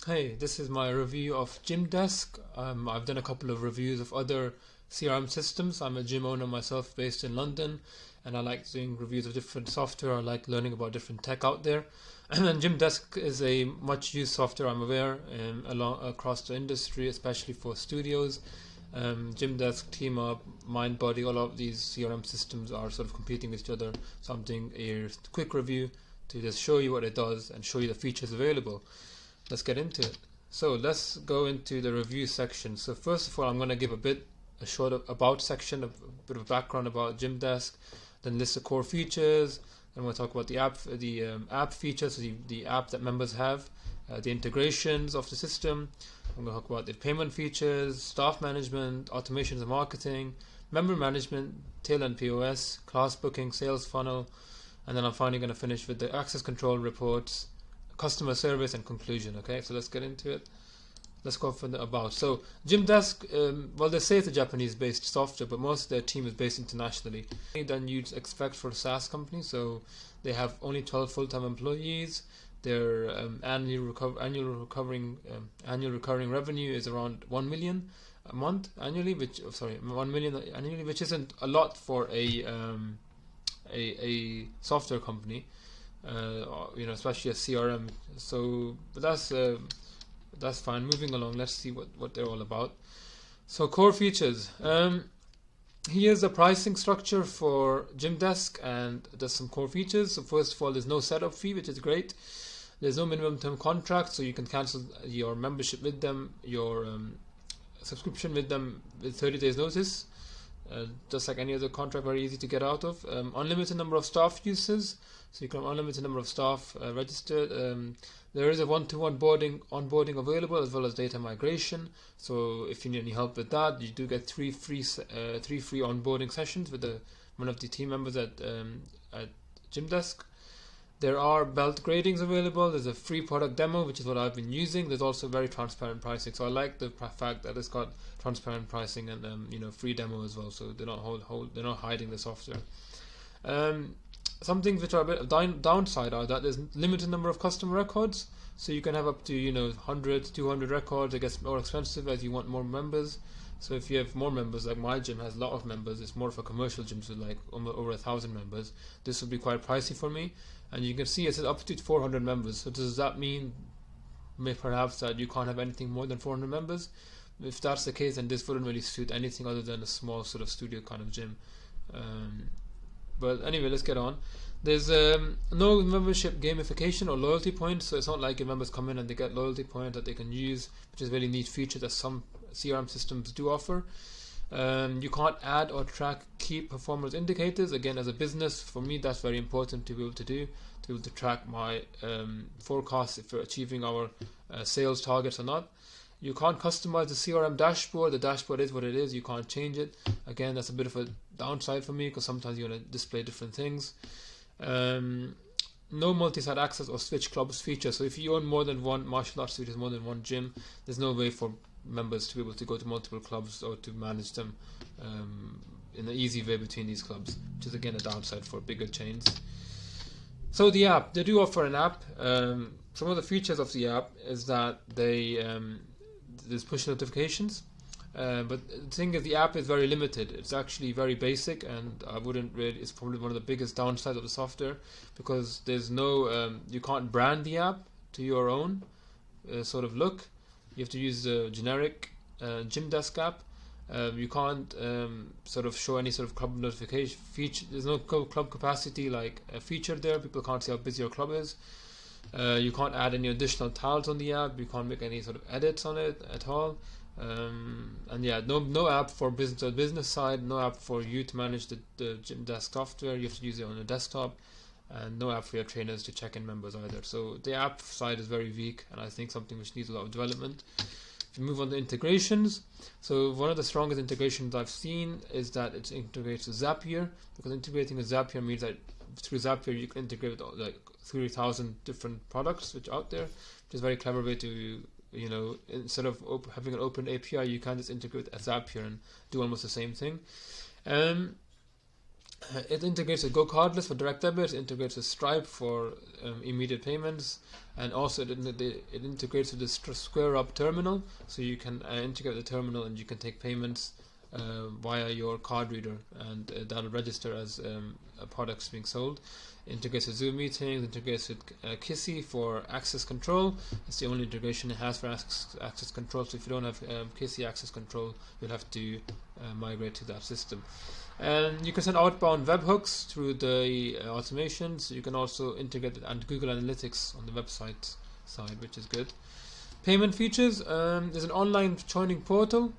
Hey, this is my review of GymDesk. I've done a couple of reviews of other CRM systems. I'm a gym owner myself based in London, and I like doing reviews of different software. I like learning about different tech out there. And GymDesk is a much used software, I'm aware, across the industry, especially for studios. GymDesk, TeamUp, MindBody, all of these CRM systems are sort of competing with each other. So I'm doing a quick review to just show you what it does and show you the features available. Let's get into it. So let's go into the review section. So first of all, I'm going to give a short about section, a bit of a background about GymDesk, then list the core features. Then we'll talk about the app features, the app that members have, the integrations of the system. I'm going to talk about the payment features, staff management, automations and marketing, member management, tail end POS, class booking, sales funnel, and then I'm finally going to finish with the access control reports, customer service, and conclusion. Okay, so let's get into it. Let's go for the about. So GymDesk, well, they say it's a Japanese-based software, but most of their team is based internationally than you'd expect for a SaaS company. So they have only 12 full-time employees. Their annual recurring revenue is around 1 million a month annually, 1 million annually, which isn't a lot for a software company. Especially a CRM. So, but that's fine. Moving along, let's see what they're all about. So, core features. Here's the pricing structure for GymDesk, and there's some core features. So, first of all, there's no setup fee, which is great. There's no minimum term contract, so you can cancel your membership with them, your subscription with them with 30 days notice. Just like any other contract, very easy to get out of. Unlimited number of staff users, so you can have unlimited number of staff registered. There is a one-to-one onboarding available, as well as data migration. So if you need any help with that, you do get three free onboarding sessions with one of the team members at GymDesk. There are belt gradings available. There's a free product demo, which is what I've been using. There's also very transparent pricing. So I like the fact that it's got transparent pricing and free demo as well. So they're not hiding the software. Some things which are a bit downside are that there's limited number of customer records. So you can have up to 100, 200 records. It gets more expensive as you want more members. So if you have more members, like my gym has a lot of members, it's more of a commercial gym, so like over 1,000 members. This would be quite pricey for me. And you can see it says up to 400 members. So does that mean perhaps that you can't have anything more than 400 members? If that's the case, then this wouldn't really suit anything other than a small sort of studio kind of gym. But anyway, let's get on. There's no membership gamification or loyalty points, so it's not like your members come in and they get loyalty points that they can use, which is a really neat feature that some CRM systems do offer. You can't add or track key performance indicators. Again, as a business, for me, that's very important to be able to do, to be able to track my forecasts if we're achieving our sales targets or not. You can't customize the CRM dashboard. The dashboard is what it is. You can't change it. Again, that's a bit of a downside for me because sometimes you want to display different things. No multi-site access or switch clubs feature. So if you own more than one martial arts studio, more than one gym, there's no way for members to be able to go to multiple clubs or to manage them in an easy way between these clubs, which is again a downside for bigger chains. So the app, they do offer an app. Some of the features of the app is that there's push notifications, but the thing is the app is very limited. It's actually very basic, and it's probably one of the biggest downsides of the software, because there's no you can't brand the app to your own sort of look. You have to use the generic GymDesk app. You can't sort of show any sort of club notification feature. There's no club capacity like a feature there. People can't see how busy your club is. You can't add any additional tiles on the app. You can't make any sort of edits on it at all. And yeah, no app for business side. No app for you to manage the GymDesk software. You have to use it on a desktop. And no app for your trainers to check in members either. So the app side is very weak, and I think something which needs a lot of development. If you move on to integrations, so one of the strongest integrations I've seen is that it integrates with Zapier, because integrating with Zapier means that through Zapier you can integrate with like 3,000 different products which are out there, which is a very clever way to, instead of having an open API, you can just integrate with Zapier and do almost the same thing. It integrates with Go Cardless for direct debits, it integrates with Stripe for immediate payments, and also it integrates with the Square Up terminal, so you can integrate the terminal and you can take payments via your card reader, and that'll register as products being sold. It integrates with Zoom meetings, integrates with Kissy for access control. It's the only integration it has for access control, so if you don't have Kissy access control, you'll have to migrate to that system. And you can send outbound webhooks through the automations. You can also integrate and Google Analytics on the website side, which is good. Payment features. There's an online joining portal,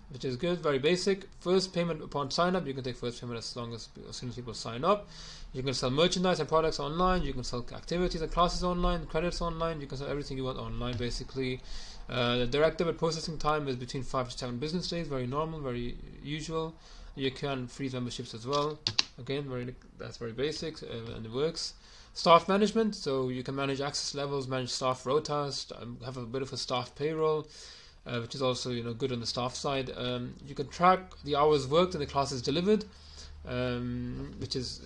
which is good, very basic. First payment upon sign up. You can take first payment as soon as people sign up. You can sell merchandise and products online. You can sell activities and classes online, credits online. You can sell everything you want online, basically. The direct debit processing time is between 5 to 7 business days. Very normal, very usual. You can freeze memberships as well. Again, that's very basic, and it works. Staff management, so you can manage access levels, manage staff rotas, have a bit of a staff payroll, which is also good on the staff side. You can track the hours worked and the classes delivered, which is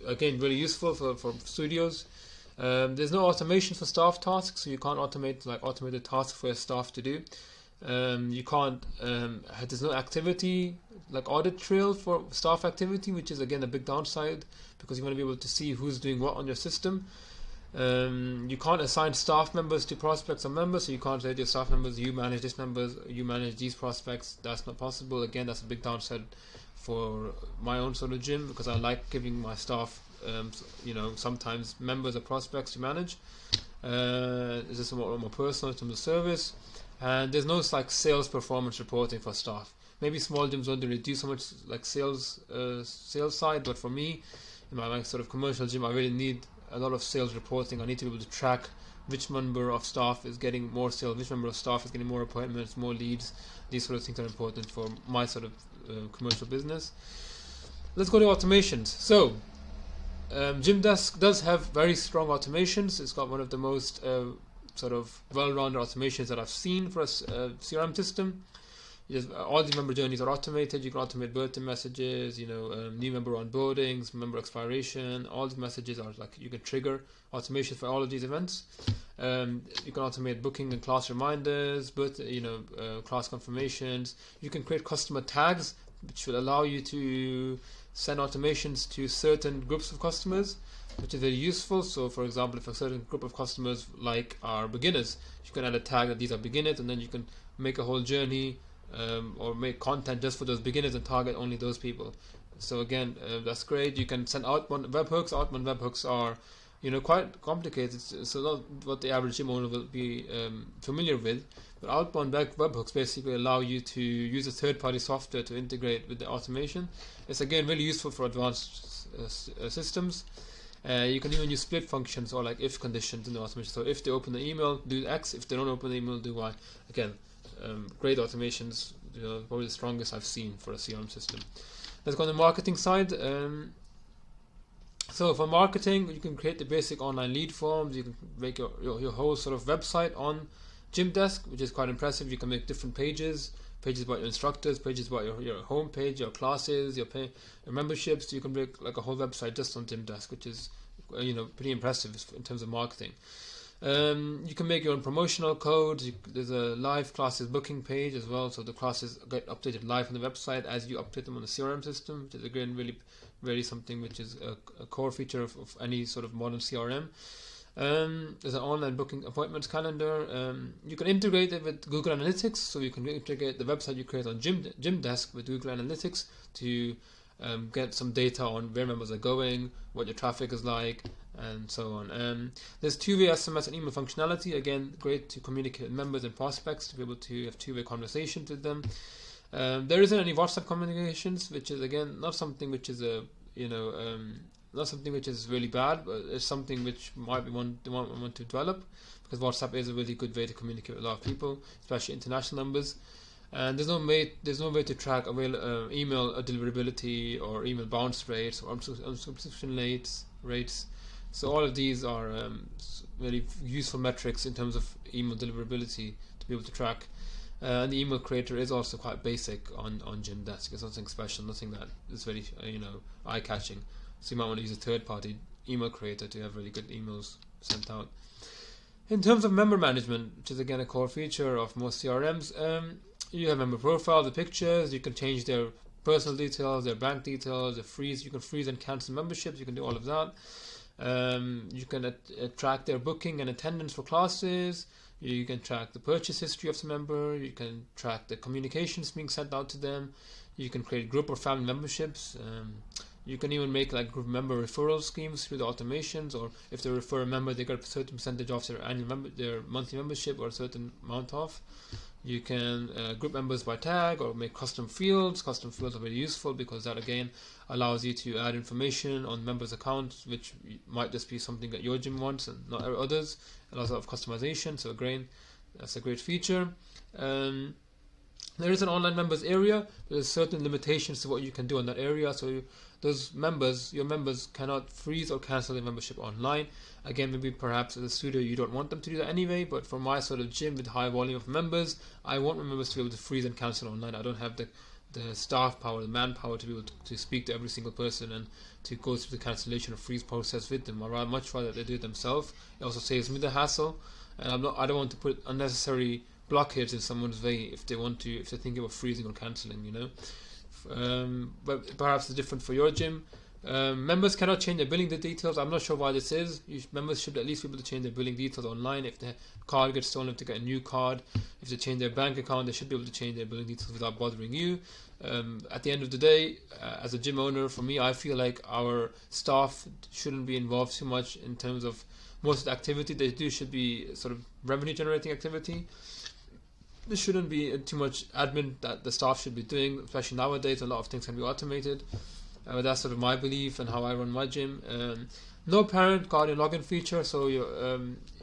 again really useful for studios. There's no automation for staff tasks, so you can't automate automated tasks for your staff to do. You can't. There's no activity like audit trail for staff activity, which is again a big downside because you want to be able to see who's doing what on your system. You can't assign staff members to prospects or members, so you can't say to your staff members, you manage this members, you manage these prospects. That's not possible. Again, that's a big downside for my own sort of gym, because I like giving my staff sometimes members or prospects to manage. This is more personal in terms of service. And there's no sales performance reporting for staff. Maybe small gyms don't really do so much sales side, but for me, in my sort of commercial gym, I really need a lot of sales reporting. I need to be able to track which member of staff is getting more sales, which member of staff is getting more appointments, more leads. These sort of things are important for my sort of commercial business. Let's go to automations. So GymDesk does have very strong automations. It's got one of the most sort of well-rounded automations that I've seen for a CRM system. All the member journeys are automated. You can automate birthday messages, new member onboardings, member expiration. All the messages are you can trigger automation for all of these events. You can automate booking and class reminders, class confirmations. You can create customer tags, which will allow you to send automations to certain groups of customers, which is very useful. So for example, if a certain group of customers are beginners, you can add a tag that these are beginners, and then you can make a whole journey or make content just for those beginners and target only those people. So again, that's great. You can send outbound webhooks. Outbound webhooks are quite complicated, so not what the average gym owner will be familiar with. But outbound webhooks basically allow you to use a third-party software to integrate with the automation. It's again really useful for advanced systems. You can even use split functions or if conditions in the automation. So if they open the email, do X. If they don't open the email, do Y. Again, great automations. Probably the strongest I've seen for a CRM system. Let's go on the marketing side. So for marketing, you can create the basic online lead forms. You can make your whole sort of website on GymDesk, which is quite impressive. You can make different pages about your instructors, pages about your home page, your classes, your memberships. You can make a whole website just on GymDesk, which is pretty impressive in terms of marketing. You can make your own promotional codes. There's a live classes booking page as well, so the classes get updated live on the website as you update them on the CRM system, which is again really something which is a core feature of any sort of modern CRM. There's an online booking appointments calendar. You can integrate it with Google Analytics, so you can integrate the website you create on GymDesk with Google Analytics to get some data on where members are going, what your traffic is like, and so on. There's two-way SMS and email functionality. Again, great to communicate with members and prospects, to be able to have two-way conversations with them. There isn't any WhatsApp communications, which is again not something which is not something which is really bad, but it's something which might be one to develop, because WhatsApp is a really good way to communicate with a lot of people, especially international numbers. And there's no way to track email deliverability or email bounce rates or subscription rates. So all of these are very useful metrics in terms of email deliverability to be able to track. And the email creator is also quite basic on GymDesk. It's nothing special, nothing that is very eye-catching. So you might want to use a third-party email creator to have really good emails sent out. In terms of member management, which is again a core feature of most CRMs, you have member profile, the pictures. You can change their personal details, their bank details, you can freeze and cancel memberships. You can do all of that. You can track their booking and attendance for classes. You can track the purchase history of the member. You can track the communications being sent out to them. You can create group or family memberships. You can even make like group member referral schemes through the automations, or if they refer a member, they get a certain percentage off their monthly membership or a certain amount off. You can group members by tag or make custom fields. Custom fields are very useful because that again allows you to add information on members' accounts, which might just be something that your gym wants and not others. It allows a lot of customization, so again, that's a great feature. There is an online members area. There's certain limitations to what you can do in that area. So your members cannot freeze or cancel their membership online. Again, maybe perhaps as a studio you don't want them to do that anyway, but for my sort of gym with high volume of members, I want my members to be able to freeze and cancel online. I don't have the staff power, the manpower to be able to speak to every single person and to go through the cancellation or freeze process with them. I'd much rather they do it themselves. It also saves me the hassle, and I don't want to put unnecessary blockades in someone's way if they're thinking about freezing or cancelling, but perhaps it's different for your gym. Members cannot change their billing details. I'm not sure why this is. Members should at least be able to change their billing details online. If the card gets stolen, to get a new card. If they change their bank account, they should be able to change their billing details without bothering you. At the end of the day, as a gym owner, for me, I feel like our staff shouldn't be involved too much in terms of most of the activity they do should be sort of revenue generating activity. There shouldn't be too much admin that the staff should be doing, especially nowadays. A lot of things can be automated. That's sort of my belief and how I run my gym. No parent guardian login feature. So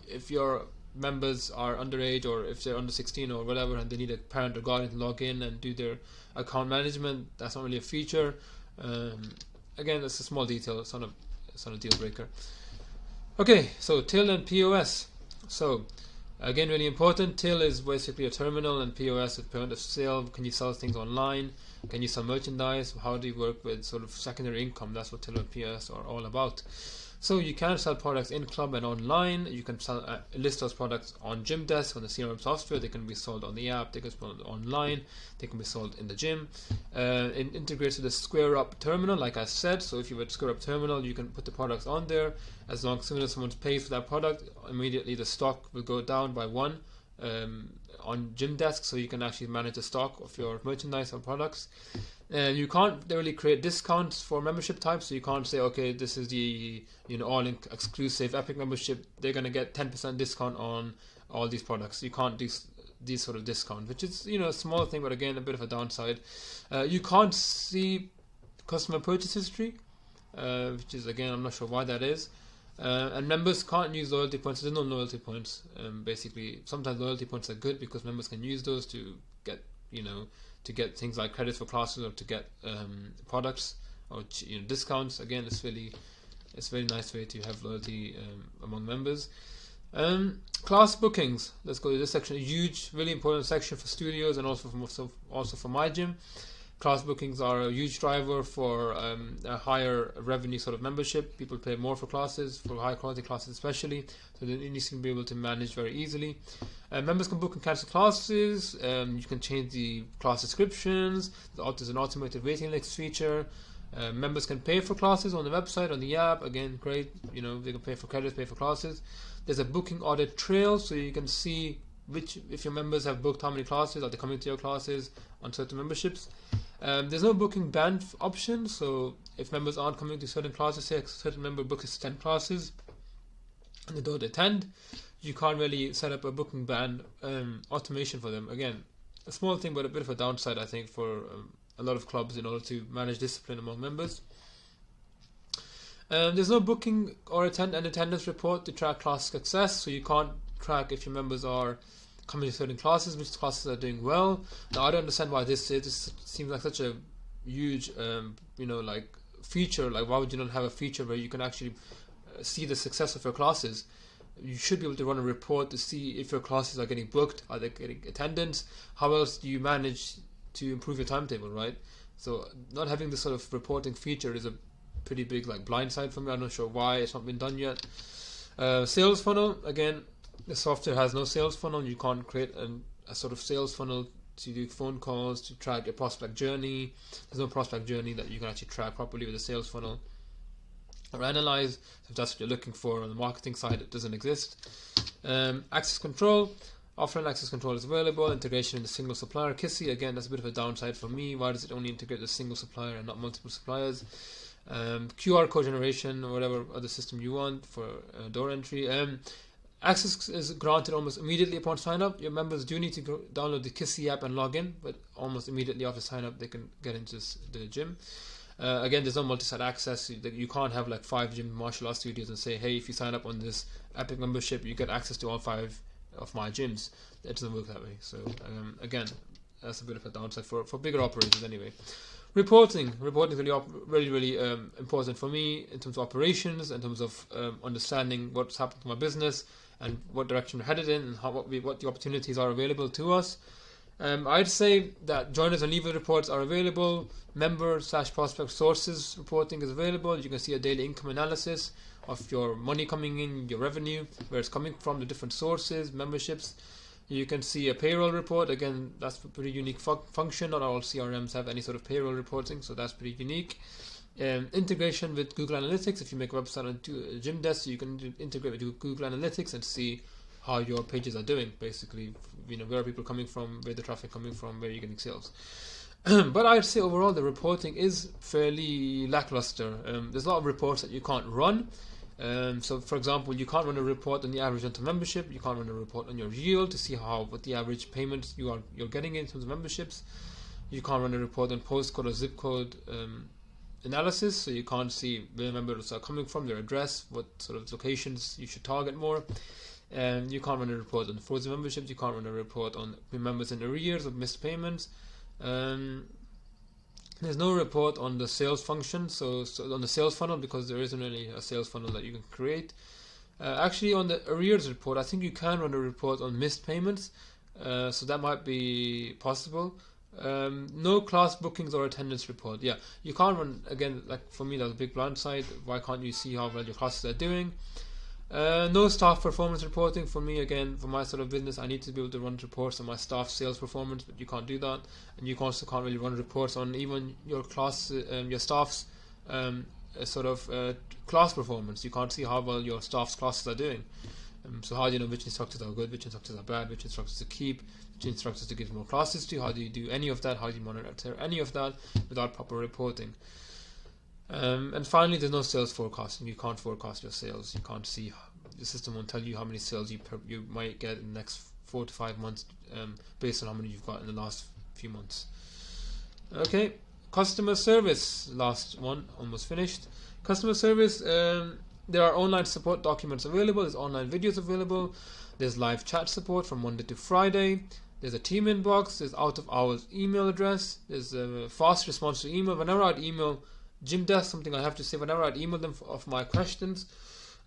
if your members are underage or if they're under 16 or whatever and they need a parent or guardian to log in and do their account management, that's not really a feature. Again, that's a small detail. It's not a deal breaker. Okay, so till and POS. So again, really important. Till is basically a terminal, and POS is point of sale. Can you sell things online? Can you sell merchandise? How do you work with sort of secondary income? That's what till and POS are all about. So you can sell products in club and online. You can list those products on GymDesk, on the CRM software. They can be sold on the app. They can be sold online. They can be sold in the gym. It integrates with the Square Up terminal, like I said. So if you have a Square Up terminal, you can put the products on there. As soon as someone pays for that product, immediately the stock will go down by 1 on GymDesk, so you can actually manage the stock of your merchandise or products. And you can't really create discounts for membership types, so you can't say, okay, this is the all exclusive Epic membership, they're going to get 10% discount on all these products. You can't do these sort of discounts, which is a small thing, but again a bit of a downside. You can't see customer purchase history, which is again I'm not sure why that is. And members can't use loyalty points. There's no loyalty points. Basically, sometimes loyalty points are good because members can use those to get things like credits for classes or to get products or discounts. Again, it's a very nice way to have loyalty among members. Class bookings. Let's go to this section. A huge, really important section for studios and also for my gym. Class bookings are a huge driver for a higher revenue sort of membership. People pay more for classes, for high quality classes especially, so they need to be able to manage very easily. Members can book and cancel classes. You can change the class descriptions. There's an automated waiting list feature. Members can pay for classes on the website, on the app. Again, great. They can pay for credits, pay for classes. There's a booking audit trail, so you can see if your members have booked how many classes, are they coming to your classes on certain memberships. There's no booking ban option, so if members aren't coming to certain classes, say a certain member books 10 classes and they don't attend, you can't really set up a booking ban automation for them. Again, a small thing, but a bit of a downside, I think, for a lot of clubs in order to manage discipline among members. There's no booking or attendance report to track class success, so you can't track if your members are coming to certain classes, which classes are doing well. Now, I don't understand why this is. This seems like such a huge, feature. Like, why would you not have a feature where you can actually see the success of your classes? you should be able to run a report to see if your classes are getting booked, are they getting attendance, how else do you manage to improve your timetable, right? So not having this sort of reporting feature is a pretty big like blind side for me. I'm not sure why it's not been done yet. Sales funnel, again, the software has no sales funnel. You can't create a sort of sales funnel to do phone calls, to track your prospect journey. There's no prospect journey that you can actually track properly with a sales funnel or analyze. If that's what you're looking for on the marketing side, it doesn't exist. Access control, offline access control is available. Integration in the single supplier. Kissy, again, that's a bit of a downside for me. Why does it only integrate the single supplier and not multiple suppliers? QR code generation or whatever other system you want for door entry. Access is granted almost immediately upon sign up. Your members do need to download the Kissy app and log in, but almost immediately after sign up they can get into the gym. Again, there's no multi-site access. You can't have like 5 gym martial arts studios and say, hey, if you sign up on this Epic membership, you get access to all 5 of my gyms. It doesn't work that way. So again, that's a bit of a downside for bigger operators anyway. Reporting is really important for me in terms of operations, in terms of understanding what's happening to my business and what direction we're headed in, and what the opportunities are available to us. I'd say that joiners and leaver reports are available. Member/prospect sources reporting is available. You can see a daily income analysis of your money coming in, your revenue, where it's coming from, the different sources, memberships. You can see a payroll report. Again, that's a pretty unique function. Not all CRMs have any sort of payroll reporting, so that's pretty unique. Integration with Google Analytics. If you make a website on GymDesk, you can integrate with Google Analytics and see how your pages are doing. Basically, where are people coming from, where the traffic coming from, where you're getting sales. But I'd say overall the reporting is fairly lackluster. There's a lot of reports that you can't run. So for example, you can't run a report on the average rental membership. You can't run a report on your yield to see what the average payments you're getting in terms of memberships. You can't run a report on postcode or zip code analysis, so you can't see where members are coming from, their address, what sort of locations you should target more. And you can't run a report on frozen memberships. You can't run a report on members in arrears or missed payments. There's no report on the sales function, so on the sales funnel, because there isn't really a sales funnel that you can create. Actually, on the arrears report, I think you can run a report on missed payments, so that might be possible. No class bookings or attendance report. Yeah, you can't run, again, like for me, that's a big blind side. Why can't you see how well your classes are doing? No staff performance reporting. For me, again, for my sort of business, I need to be able to run reports on my staff sales performance, but you can't do that. And you also can't really run reports on even your class, your staff's class performance. You can't see how well your staff's classes are doing. So how do you know which instructors are good, which instructors are bad, which instructors to keep, which instructors to give more classes to? How do you do any of that? How do you monitor any of that without proper reporting? And finally, there's no sales forecasting. You can't forecast your sales. You can't see, the system won't tell you how many sales you might get in the next 4 to 5 months based on how many you've got in the last few months. Okay, customer service, last one, almost finished. Customer service, there are online support documents available, there's online videos available, there's live chat support from Monday to Friday, there's a team inbox, there's out of hours email address, there's a fast response to email. Whenever I'd email GymDesk, something I have to say, whenever I'd email them of my questions,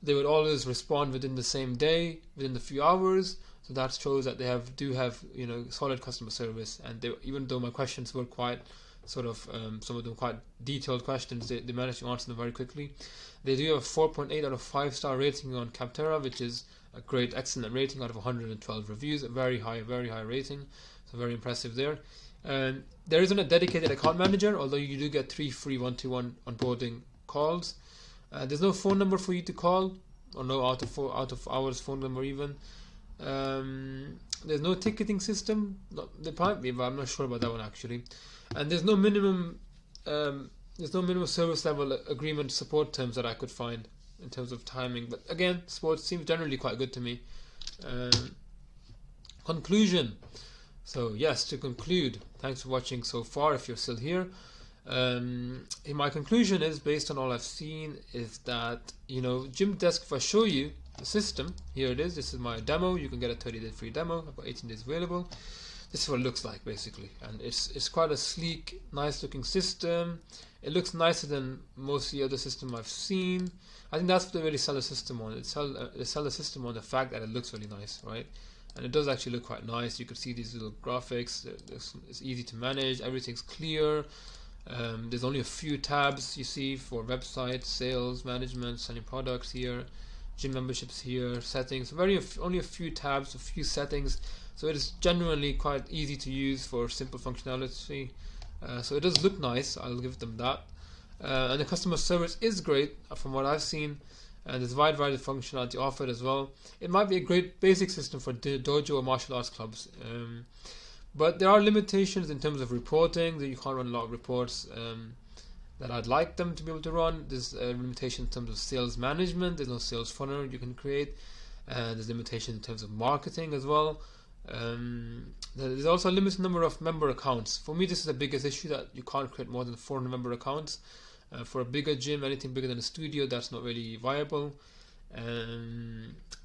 they would always respond within the same day, within the few hours. So that shows that they do have solid customer service. And even though my questions were quite some of them quite detailed questions, they managed to answer them very quickly. They do have a 4.8 out of 5-star rating on Capterra, which is a great, excellent rating out of 112 reviews. A very high rating. So very impressive there. There isn't a dedicated account manager, although you do get 3 free 1-to-1 onboarding calls. There's no phone number for you to call, or no out of hours phone number even. There's no ticketing system. There might be, but I'm not sure about that one actually. And there's no minimum service level agreement support terms that I could find in terms of timing. But again, support seems generally quite good to me. Conclusion. So yes, to conclude, thanks for watching so far if you're still here. My conclusion is, based on all I've seen, is that GymDesk, if I show you the system, here it is, this is my demo. You can get a 30-day free demo. I've got 18 days available. this is what it looks like basically, and it's quite a sleek, nice looking system. It looks nicer than most of the other system I've seen. I think that's what they really sell the system on. They sell the system on the fact that it looks really nice, right? And it does actually look quite nice. You can see these little graphics. It's easy to manage. Everything's clear. There's only a few tabs you see for website, sales, management, selling products here, gym memberships here, settings. Only a few tabs, a few settings. So it is genuinely quite easy to use for simple functionality. So it does look nice. I'll give them that. And the customer service is great from what I've seen. And there's a wide variety of functionality offered as well. It might be a great basic system for dojo or martial arts clubs. But there are limitations in terms of reporting, that you can't run a lot of reports that I'd like them to be able to run. There's a limitation in terms of sales management. There's no sales funnel you can create. There's limitation in terms of marketing as well. There's also a limited number of member accounts. For me, this is the biggest issue, that you can't create more than 400 member accounts. For a bigger gym, anything bigger than a studio, that's not really viable.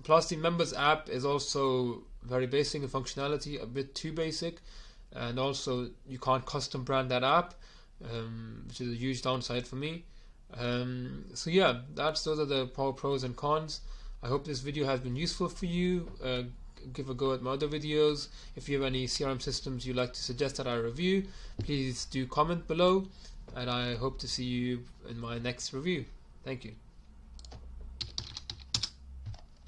Plus, the members app is also very basic in functionality, a bit too basic, and also you can't custom brand that app, which is a huge downside for me. So yeah, those are the pros and cons. I hope this video has been useful for you. Give a go at my other videos. If you have any CRM systems you'd like to suggest that I review, please do comment below, and I hope to see you in my next review. Thank you.